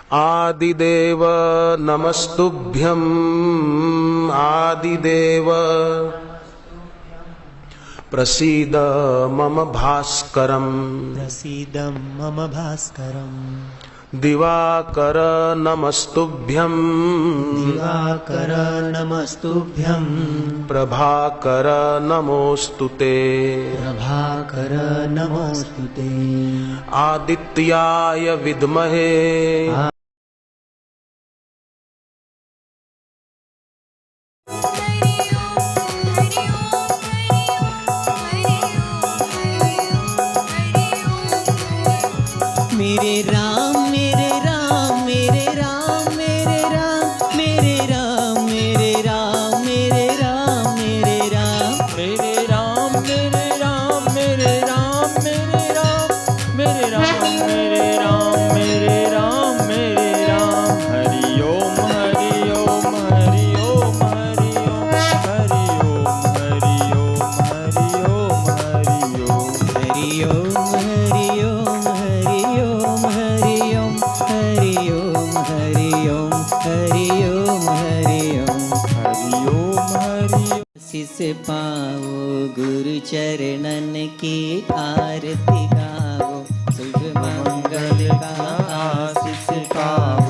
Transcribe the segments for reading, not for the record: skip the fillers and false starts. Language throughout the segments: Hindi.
आदिदेव नमस्तुभ्यं आदिदेव प्रसीद मम भास्करम् प्रसीद मम भास्करम् दिवाकर नमस्तुभ्यं दिवाकर नमस्तुभ्यं प्रभाकर नमोस्तुते प्रभाकर नमोस्तुते आदित्याय विद्महे मेरे राम मेरे राम मेरे राम मेरे राम मेरे राम मेरे राम मेरे राम मेरे राम मेरे राम मेरे राम मेरे राम मेरे राम मेरे राम मेरे राम मेरे राम मेरे राम हरि ओम हरि ओम हरि ओम हरि ओम हरि ओम हरि ओम हरि ओम हरि ओम हरि ओम हरि ओम हरि ओम हरि ओम हरि ओम हरि ओम हरि ओम हरि ओम हरि ओम हरि आशीष पाओ गुरु चरणन की आरती गाओ शुभ मंगल का आशीष पाओ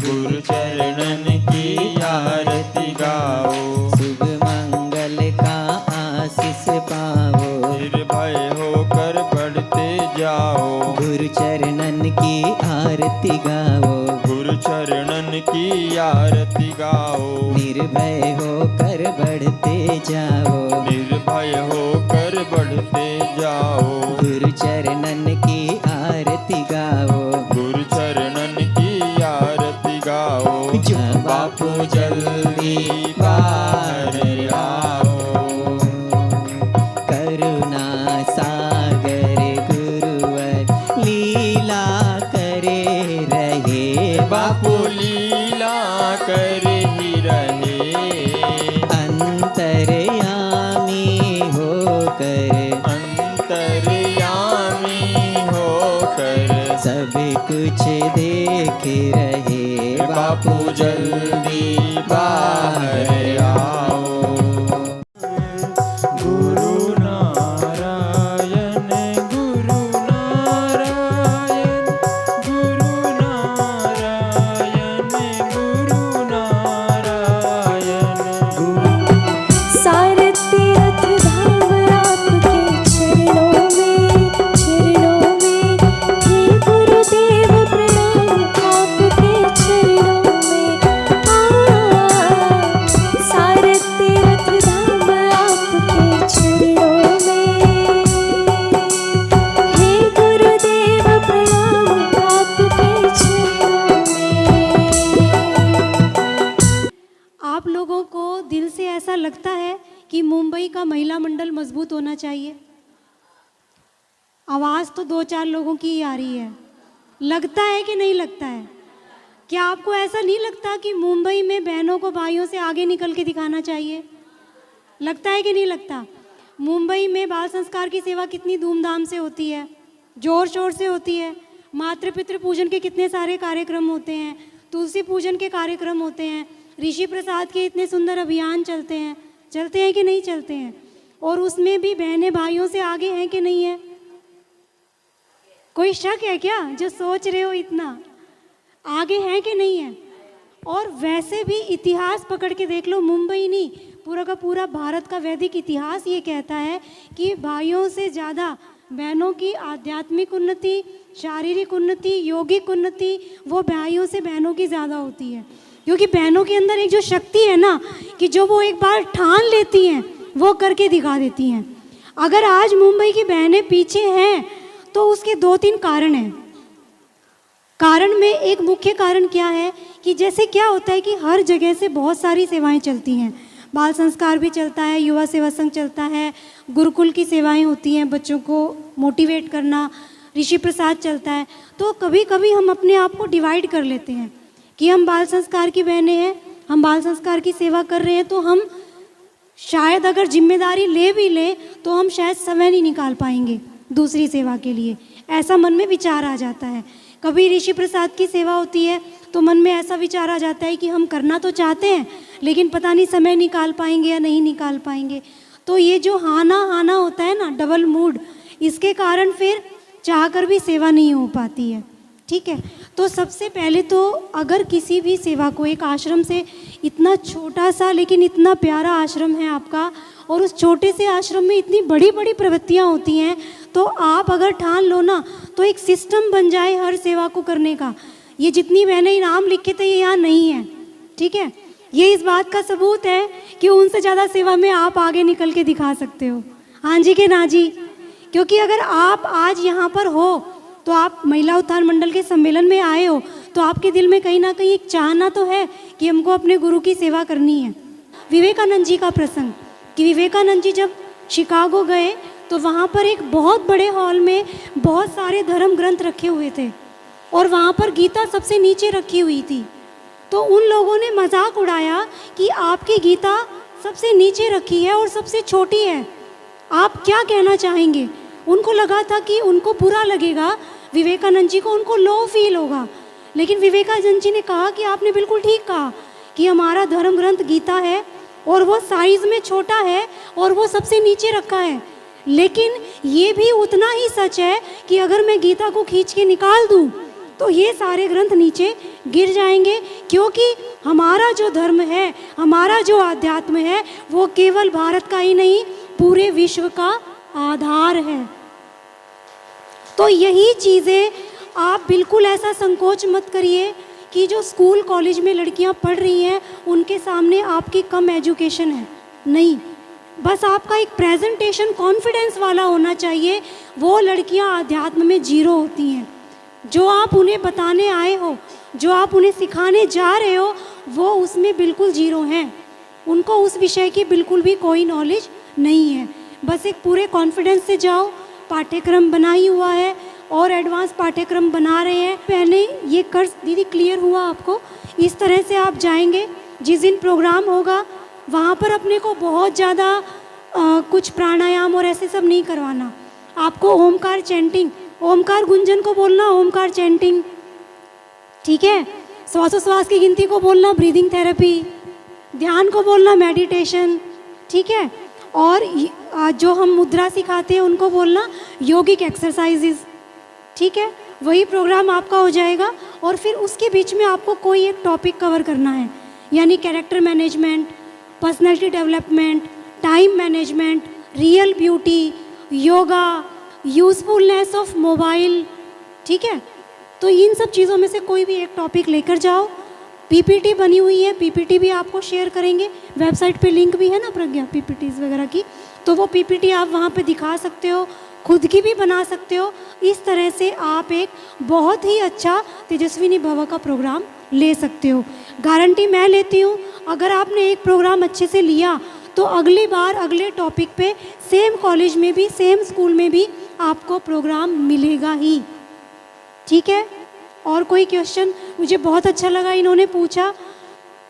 गुरु चरणन की आरती गाओ शुभ मंगल का आशीष पाओ निर्भय होकर बढ़ते जाओ गुरु चरणन की आरती गाओ गुरु चरणन की आरती गाओ निर्भय होकर बढ़ते जाओ निर्भय होकर बढ़ते जाओ गुरु चरणन की आरती गाओ गुरु चरणन की आरती गाओ जो बापू जल्दी बाहर आओ करुणा सागर गुरुवर लीला करे रहे बापू लीला कर ही रहे अंतर्यामी होकर अंतर्यामी होकर सब कुछ देख रहे बापू जल्दी बाहर आओ गुरु नारायण गुरु नारायण गुरु नारायण गुरु नारायण सारे तीर्थ धाम आपके चरणों में हे गुरुदेव प्रणाम आपके चरणों में सारे तीर्थ धाम आपके चरणों में हे गुरुदेव प्रणाम आपके चरणों में। आप लोगों को दिल से ऐसा लगता है कि मुंबई का महिला मंडल मजबूत होना चाहिए? आवाज़ तो 2-4 लोगों की ही आ रही है। लगता है कि नहीं लगता है? क्या आपको ऐसा नहीं लगता कि मुंबई में बहनों को भाइयों से आगे निकल के दिखाना चाहिए? लगता है कि नहीं लगता? मुंबई में बाल संस्कार की सेवा कितनी धूमधाम से होती है, जोर शोर से होती है। मातृ पितृ पूजन के कितने सारे कार्यक्रम होते हैं, तुलसी पूजन के कार्यक्रम होते हैं, ऋषि प्रसाद के इतने सुंदर अभियान चलते हैं कि नहीं चलते हैं? और उसमें भी बहनें भाइयों से आगे हैं कि नहीं है? कोई शक है क्या जो सोच रहे हो इतना आगे हैं कि नहीं है? और वैसे भी इतिहास पकड़ के देख लो, मुंबई नहीं पूरा का पूरा भारत का वैदिक इतिहास ये कहता है कि भाइयों से ज़्यादा बहनों की आध्यात्मिक उन्नति, शारीरिक उन्नति, यौगिक उन्नति वो भाइयों से बहनों की ज़्यादा होती है। क्योंकि बहनों के अंदर एक जो शक्ति है ना कि जो वो एक बार ठान लेती हैं वो करके दिखा देती हैं। अगर आज मुंबई की बहनें पीछे हैं तो उसके 2-3 कारण हैं। कारण में एक मुख्य कारण क्या है कि जैसे क्या होता है कि हर जगह से बहुत सारी सेवाएं चलती हैं। बाल संस्कार भी चलता है, युवा सेवा संघ चलता है, गुरुकुल की सेवाएं होती हैं, बच्चों को मोटिवेट करना, ऋषि प्रसाद चलता है। तो कभी कभी हम अपने आप को डिवाइड कर लेते हैं कि हम बाल संस्कार की बहनें हैं, हम बाल संस्कार की सेवा कर रहे हैं, तो हम शायद अगर जिम्मेदारी ले भी लें तो हम शायद समय नहीं निकाल पाएंगे दूसरी सेवा के लिए। ऐसा मन में विचार आ जाता है। कभी ऋषि प्रसाद की सेवा होती है तो मन में ऐसा विचार आ जाता है कि हम करना तो चाहते हैं लेकिन पता नहीं समय निकाल पाएंगे या नहीं निकाल पाएंगे। तो ये जो हाना हाना होता है ना, डबल मूड, इसके कारण फिर चाहकर भी सेवा नहीं हो पाती है। ठीक है, तो सबसे पहले तो अगर किसी भी सेवा को, एक आश्रम से, इतना छोटा सा लेकिन इतना प्यारा आश्रम है आपका, और उस छोटे से आश्रम में इतनी बड़ी बड़ी प्रवृत्तियाँ होती हैं, तो आप अगर ठान लो ना तो एक सिस्टम बन जाए हर सेवा को करने का। ये जितनी मैंने इनाम लिखे थे ये यहाँ नहीं है। ठीक है, ये इस बात का सबूत है कि उनसे ज़्यादा सेवा में आप आगे निकल के दिखा सकते हो। हाँ जी के ना जी? क्योंकि अगर आप आज यहाँ पर हो तो आप महिला उत्थान मंडल के सम्मेलन में आए हो तो आपके दिल में कहीं ना कहीं एक चाहना तो है कि हमको अपने गुरु की सेवा करनी है। विवेकानंद जी का प्रसंग, कि विवेकानंद जी जब शिकागो गए तो वहाँ पर एक बहुत बड़े हॉल में बहुत सारे धर्म ग्रंथ रखे हुए थे और वहाँ पर गीता सबसे नीचे रखी हुई थी। तो उन लोगों ने मजाक उड़ाया कि आपकी गीता सबसे नीचे रखी है और सबसे छोटी है, आप क्या कहना चाहेंगे। उनको लगा था कि उनको बुरा लगेगा, विवेकानंद जी को, उनको लो फील होगा। लेकिन विवेकानंद जी ने कहा कि आपने बिल्कुल ठीक कहा कि हमारा धर्म ग्रंथ गीता है और वो साइज़ में छोटा है और वो सबसे नीचे रखा है, लेकिन ये भी उतना ही सच है कि अगर मैं गीता को खींच के निकाल दूँ तो ये सारे ग्रंथ नीचे गिर जाएंगे, क्योंकि हमारा जो धर्म है, हमारा जो आध्यात्म है, वो केवल भारत का ही नहीं पूरे विश्व का आधार है। तो यही चीज़ें आप बिल्कुल ऐसा संकोच मत करिए कि जो स्कूल कॉलेज में लड़कियां पढ़ रही हैं उनके सामने आपकी कम एजुकेशन है, नहीं, बस आपका एक प्रेजेंटेशन कॉन्फिडेंस वाला होना चाहिए। वो लड़कियां आध्यात्म में जीरो होती हैं। जो आप उन्हें बताने आए हो, जो आप उन्हें सिखाने जा रहे हो, वो उसमें बिल्कुल जीरो हैं। उनको उस विषय की बिल्कुल भी कोई नॉलेज नहीं है। बस एक पूरे कॉन्फिडेंस से जाओ। पाठ्यक्रम बना ही हुआ है और एडवांस पाठ्यक्रम बना रहे हैं। पहले ये कर्ज दीदी क्लियर हुआ आपको? इस तरह से आप जाएंगे, जिस दिन प्रोग्राम होगा वहाँ पर अपने को बहुत ज़्यादा कुछ प्राणायाम और ऐसे सब नहीं करवाना। आपको ओमकार चैंटिंग, ओमकार गुंजन को बोलना ओमकार चैंटिंग, ठीक है। श्वासोश्वास की गिनती को बोलना ब्रीदिंग थेरेपी, ध्यान को बोलना मेडिटेशन, ठीक है। और जो हम मुद्रा सिखाते हैं उनको बोलना योगिक एक्सरसाइजेस, ठीक है। वही प्रोग्राम आपका हो जाएगा। और फिर उसके बीच में आपको कोई एक टॉपिक कवर करना है, यानी character management, personality development, time management, real beauty, yoga, usefulness of mobile, ठीक है। तो इन सब चीज़ों में से कोई भी एक टॉपिक लेकर जाओ। पीपीटी बनी हुई है, पीपीटी भी आपको शेयर करेंगे, वेबसाइट पे लिंक भी है ना प्रज्ञा पीपीटीज़ वगैरह की, तो वो पीपीटी आप वहाँ पे दिखा सकते हो, खुद की भी बना सकते हो। इस तरह से आप एक बहुत ही अच्छा तेजस्विनी भव का प्रोग्राम ले सकते हो। गारंटी मैं लेती हूँ, अगर आपने एक प्रोग्राम अच्छे से लिया तो अगली बार अगले टॉपिक पे सेम कॉलेज में भी, सेम स्कूल में भी आपको प्रोग्राम मिलेगा ही, ठीक है। और कोई क्वेश्चन? मुझे बहुत अच्छा लगा इन्होंने पूछा,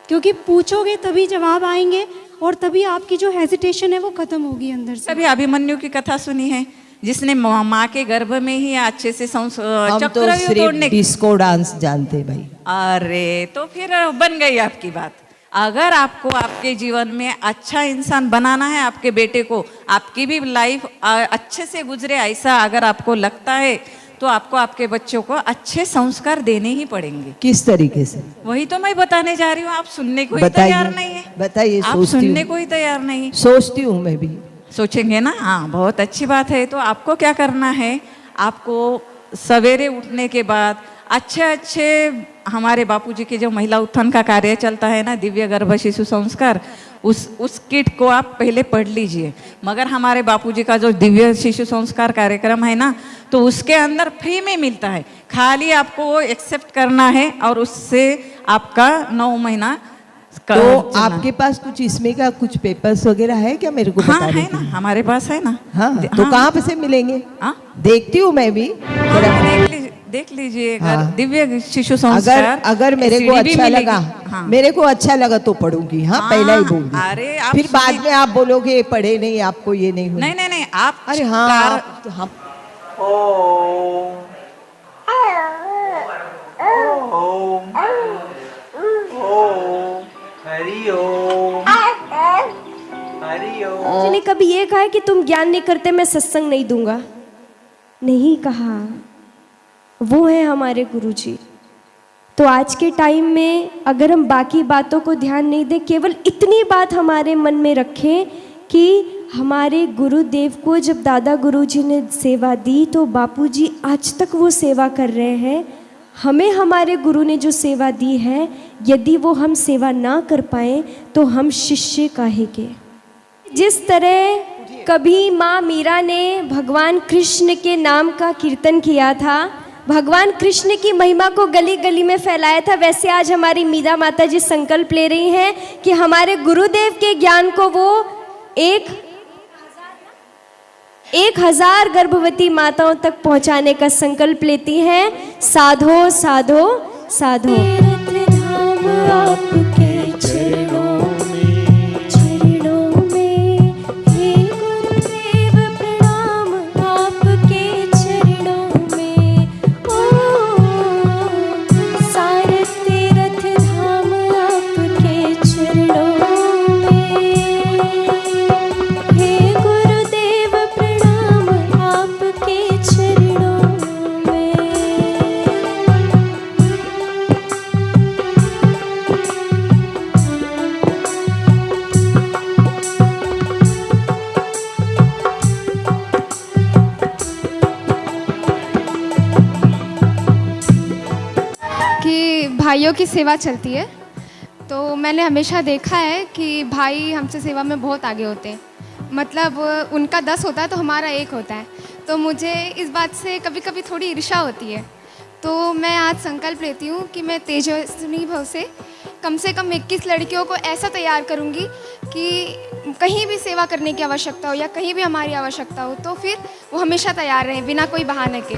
क्योंकि पूछोगे तभी जवाब आएंगे और तभी आपकी जो हेजिटेशन है वो खत्म होगी अंदर से। कभी अभिमन्यु की कथा सुनी है, जिसने माँ के गर्भ में ही अच्छे से चक्रव्यूह तोड़ने, डिस्को डांस जानते भाई। अरे तो फिर बन गई आपकी बात। अगर आपको आपके जीवन में अच्छा इंसान बनाना है, आपके बेटे को, आपकी भी लाइफ अच्छे से गुजरे, ऐसा अगर आपको लगता है तो आपको आपके बच्चों को अच्छे संस्कार देने ही पड़ेंगे। किस तरीके से? वही तो मैं बताने जा रही हूँ, आप सुनने को ही तैयार नहीं है। बताइए। आप सुनने को ही तैयार नहीं। सोचती हूँ मैं भी। सोचेंगे ना, हाँ बहुत अच्छी बात है। तो आपको क्या करना है, आपको सवेरे उठने के बाद अच्छे हमारे बापूजी के जो महिला उत्थान का कार्य चलता है ना, दिव्य गर्भ शिशु संस्कार, उस किट को आप पहले पढ़ लीजिए। मगर हमारे बापूजी का जो दिव्य शिशु संस्कार कार्यक्रम है ना, तो उसके अंदर फ्री में मिलता है, खाली आपको वो एक्सेप्ट करना है और उससे आपका 9 महीना तो आपके पास कुछ इसमें का कुछ पेपर्स वगैरह है क्या मेरे को बता हाँ है ना, हमारे पास है ना। हाँ तो कहाँ पे से मिलेंगे? हाँ देखती हूँ मैं भी। देख लीजिए। हाँ। दिव्य शिशु संस्कार अगर मेरे को अच्छा लगा, हाँ। मेरे को अच्छा लगा तो पढ़ूंगी। हाँ, पहला ही बोल। अरे फिर बाद में आप बोलोगे पढ़े नहीं, आपको ये नहीं हुआ। नहीं आप। अरे हाँ, कभी ये कहा है कि तुम ज्ञान नहीं करते मैं सत्संग नहीं दूंगा? नहीं कहा। वो है हमारे गुरुजी। तो आज के टाइम में अगर हम बाकी बातों को ध्यान नहीं दें, केवल इतनी बात हमारे मन में रखें कि हमारे गुरुदेव को जब दादा गुरुजी ने सेवा दी तो बापूजी आज तक वो सेवा कर रहे हैं। हमें हमारे गुरु ने जो सेवा दी है, यदि वो हम सेवा ना कर पाए तो हम शिष्य काहे के। जिस तरह कभी माँ मीरा ने भगवान कृष्ण के नाम का कीर्तन किया था, भगवान कृष्ण की महिमा को गली गली में फैलाया था, वैसे आज हमारी मीरा माता जी संकल्प ले रही हैं कि हमारे गुरुदेव के ज्ञान को वो 1000 गर्भवती माताओं तक पहुंचाने का संकल्प लेती हैं। साधो साधो साधो। धाम आपके चरणों में हे गुरुदेव प्रणाम आपके चरणों में। ओ सारे तीर्थ धाम आपके चरणों में। हे गुरुदेव प्रणाम आपके चरणों में। कि भाइयों की सेवा चलती है, तो मैंने हमेशा देखा है कि भाई हमसे सेवा में बहुत आगे होते हैं। मतलब उनका 10 होता है तो हमारा 1 होता है। तो मुझे इस बात से कभी कभी थोड़ी ईर्ष्या होती है। तो मैं आज संकल्प लेती हूँ कि मैं तेजस्विनी भव से कम 21 लड़कियों को ऐसा तैयार करूँगी कि कहीं भी सेवा करने की आवश्यकता हो या कहीं भी हमारी आवश्यकता हो तो फिर वो हमेशा तैयार रहें बिना कोई बहाने के।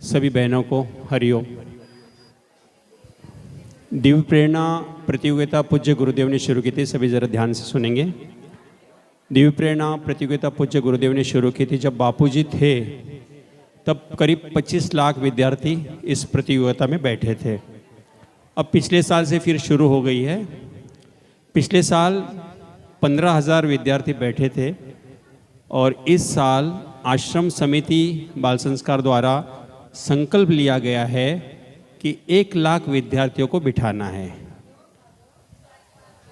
सभी बहनों को हरिओम। दिव्य प्रेरणा प्रतियोगिता पूज्य गुरुदेव ने शुरू की थी, सभी ज़रा ध्यान से सुनेंगे। दिव्य प्रेरणा प्रतियोगिता पूज्य गुरुदेव ने शुरू की थी जब बापूजी थे, तब करीब 25 लाख विद्यार्थी इस प्रतियोगिता में बैठे थे। अब पिछले साल से फिर शुरू हो गई है। पिछले साल 15,000 विद्यार्थी बैठे थे, और इस साल आश्रम समिति बाल संस्कार द्वारा संकल्प लिया गया है कि 1 लाख विद्यार्थियों को बिठाना है।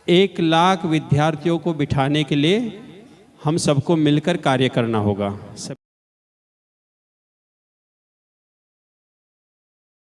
1 लाख विद्यार्थियों को बिठाने के लिए हम सबको मिलकर कार्य करना होगा।